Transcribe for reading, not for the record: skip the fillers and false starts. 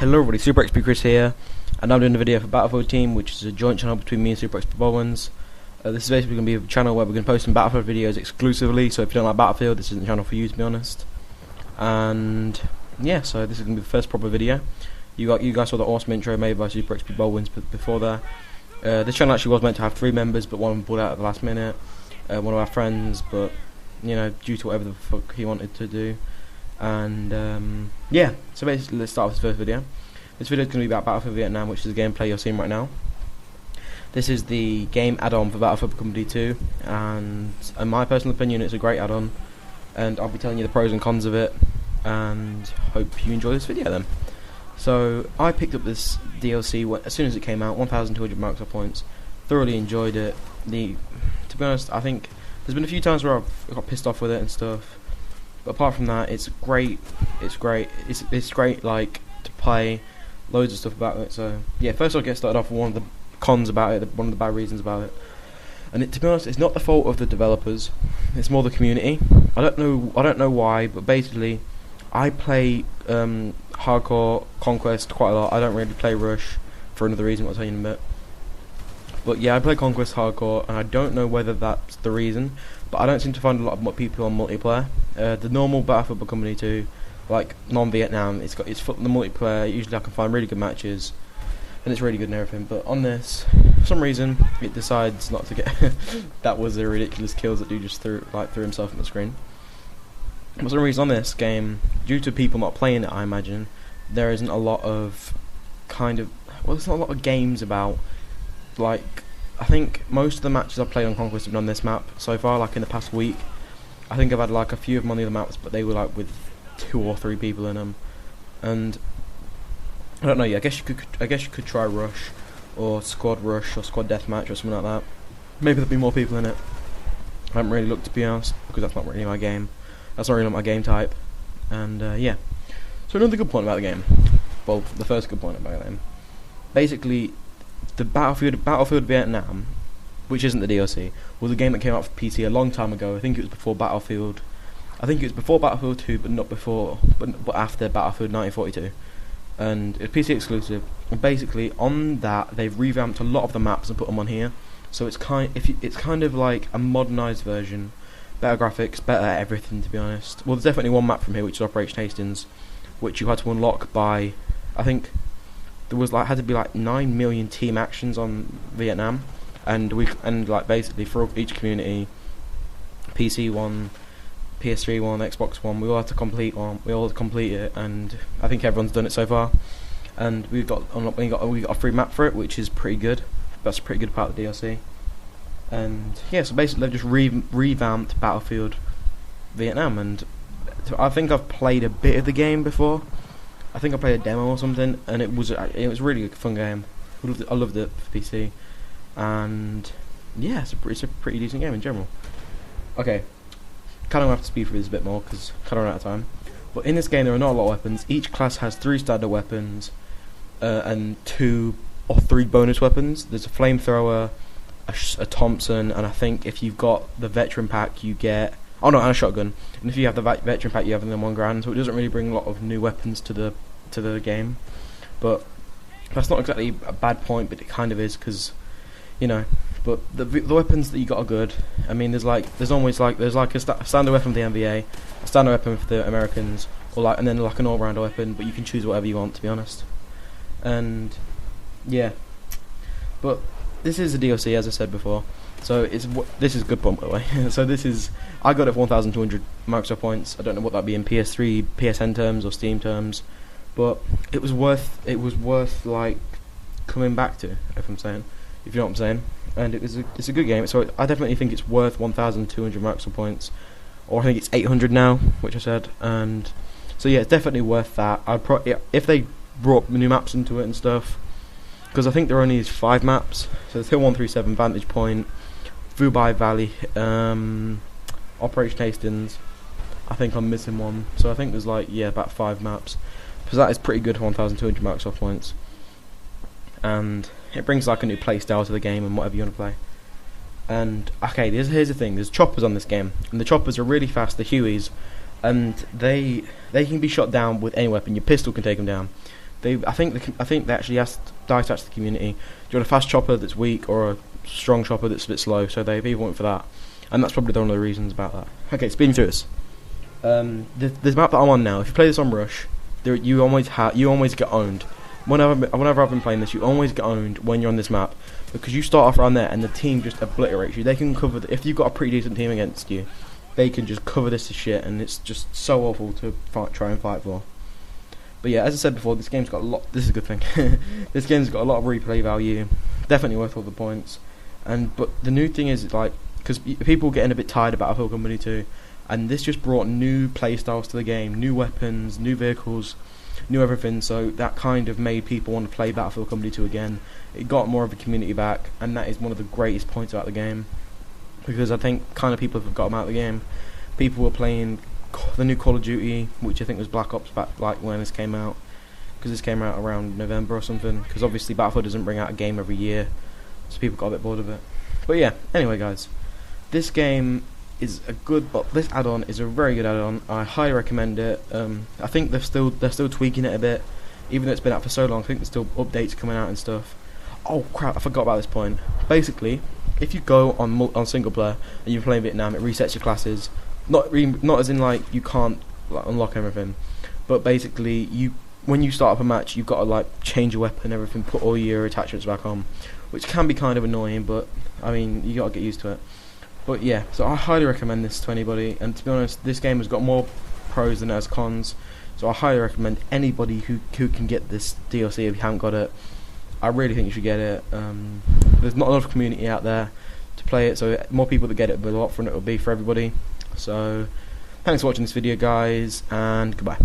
Hello everybody, SuperXpChriszZs here, and I'm doing a video for Battlefield Team, which is a joint channel between me and SuperXpChriszZs. This is basically going to be a channel where we're going to post some Battlefield videos exclusively, so if you don't like Battlefield, this isn't a channel for you, to be honest. And yeah, so this is going to be the first proper video. You guys saw the awesome intro made by SuperXpChriszZs before there. This channel actually was meant to have 3 members, but one of them pulled out at the last minute. One of our friends, but you know, due to whatever the fuck he wanted to do. And yeah, so basically let's start with this first video. This video is going to be about Battlefield Vietnam, which is the gameplay you're seeing right now. This is the game add-on for Battlefield Company 2, and in my personal opinion it's a great add-on, and I'll be telling you the pros and cons of it, and hope you enjoy this video then. So I picked up this DLC as soon as it came out, 1,200 Microsoft points, thoroughly enjoyed it. To be honest, I think there's been a few times where I've got pissed off with it and stuff, but apart from that, it's great. It's great. It's great, like, to play. Loads of stuff about it. So yeah, first I'll get started off with one of the cons about it, one of the bad reasons about it. And to be honest, it's not the fault of the developers. It's more the community. I don't know why, but basically, I play hardcore conquest quite a lot. I don't really play rush for another reason I'll tell you in a bit. But yeah, I play conquest hardcore, and I don't know whether that's the reason, but I don't seem to find a lot of people on multiplayer. The normal Battlefield Company 2, like non-Vietnam, it's the multiplayer. Usually I can find really good matches, and it's really good and everything. But on this, for some reason, it decides not to get. That was a ridiculous kills that dude just threw himself on the screen. For some reason on this game, due to people not playing it, I imagine there isn't a lot of there's not a lot of games about. Like, I think most of the matches I've played on Conquest have been on this map so far, like in the past week. I think I've had like a few of them on the other maps, but they were like with 2 or 3 people in them. And I don't know. Yeah, I guess you could try rush, or squad rush, or squad deathmatch, or something like that. Maybe there'll be more people in it. I haven't really looked, to be honest, because that's not really my game. That's not really my game type. And yeah. So another good point about the game. Well, the first good point about the game. Basically, the Battlefield Vietnam, which isn't the DLC, was a game that came out for PC a long time ago. I think it was before Battlefield. I think it was before Battlefield 2, but not before, but after Battlefield 1942. And it's PC exclusive. And basically, on that, they've revamped a lot of the maps and put them on here. So it's kind of like a modernized version, better graphics, better everything. To be honest, well, there's definitely one map from here, which is Operation Hastings, which you had to unlock by, I think. There was had to be like 9 million team actions on Vietnam, and basically for each community, PC one, PS3 one, Xbox One, we all had to complete it, and I think everyone's done it so far. And we got a free map for it, which is pretty good. That's a pretty good part of the DLC. And yeah, so basically they've just revamped Battlefield Vietnam, and I think I've played a bit of the game before. I think I played a demo or something, and it was really a fun game. I loved it for PC, and yeah, it's a pretty decent game in general. Okay, kind of have to speed through this a bit more because kind of run out of time. But in this game, there are not a lot of weapons. Each class has 3 standard weapons, and 2 or 3 bonus weapons. There's a flamethrower, a Thompson, and I think if you've got the veteran pack, you get. Oh no, and a shotgun. And if you have the veteran pack, you have them in $1,000. So it doesn't really bring a lot of new weapons to the game. But that's not exactly a bad point, but it kind of is, because you know. But the weapons that you got are good. I mean, there's like a standard weapon for the NBA, a standard weapon for the Americans, and then like an all-rounder weapon. But you can choose whatever you want, to be honest. And yeah, but this is a DLC, as I said before. So this is a good point, by the way. So I got it for 1,200 Microsoft points. I don't know what that'd be in PS3, PSN terms or Steam terms, but it was worth like coming back to, if you know what I'm saying. And it's a good game. So I definitely think it's worth 1,200 Microsoft points, or I think it's 800 now, which I said. And so yeah, it's definitely worth that. If they brought new maps into it and stuff, because I think there only is 5 maps. So there's Hill 137, Vantage Point, Vubai Valley, Operation Hastings. I think I'm missing one, so I think there's about 5 maps. So that is pretty good for 1,200 Microsoft points, and it brings like a new play style to the game and whatever you want to play. And okay, here's the thing: there's choppers on this game, and the choppers are really fast. The Hueys, and they can be shot down with any weapon. Your pistol can take them down. I think they actually asked Dice the community, do you want a fast chopper that's weak or a strong chopper that's a bit slow? So they've even went for that, and that's probably one of the reasons about that. Okay, speeding through this. The map that I'm on now, if you play this on Rush, you always get owned. Whenever I've been playing this, you always get owned when you're on this map, because you start off around there and the team just obliterates you. They can cover if you've got a pretty decent team against you, they can just cover this to shit, and it's just so awful to try and fight for. But yeah, as I said before, this game's got a lot. This is a good thing. This game's got a lot of replay value. Definitely worth all the points. But the new thing is, like, because people are getting a bit tired of Battlefield Company 2, and this just brought new playstyles to the game, new weapons, new vehicles, new everything. So that kind of made people want to play Battlefield Company 2 again. It got more of a community back, and that is one of the greatest points about the game, because I think kind of people have forgotten about the game. People were playing the new Call of Duty, which I think was Black Ops back like when this came out, because this came out around November or something, because obviously Battlefield doesn't bring out a game every year, so people got a bit bored of it. But yeah, anyway guys, this game is this add-on is a very good add-on. I highly recommend it. I think they're still tweaking it a bit, even though it's been out for so long. I think there's still updates coming out and stuff. Oh crap, I forgot about this point. Basically, if you go on single player and you're playing Vietnam, it resets your classes. Not as in like you can't like unlock everything, but basically when you start up a match, you've got to like change your weapon and everything, put all your attachments back on, which can be kind of annoying, but I mean you got to get used to it. But yeah, so I highly recommend this to anybody, and to be honest, this game has got more pros than it has cons, so I highly recommend anybody who can get this DLC if you haven't got it. I really think you should get it. There's not enough community out there to play it, so more people that get it, but a lot fun it will be for everybody. So thanks for watching this video guys, and goodbye.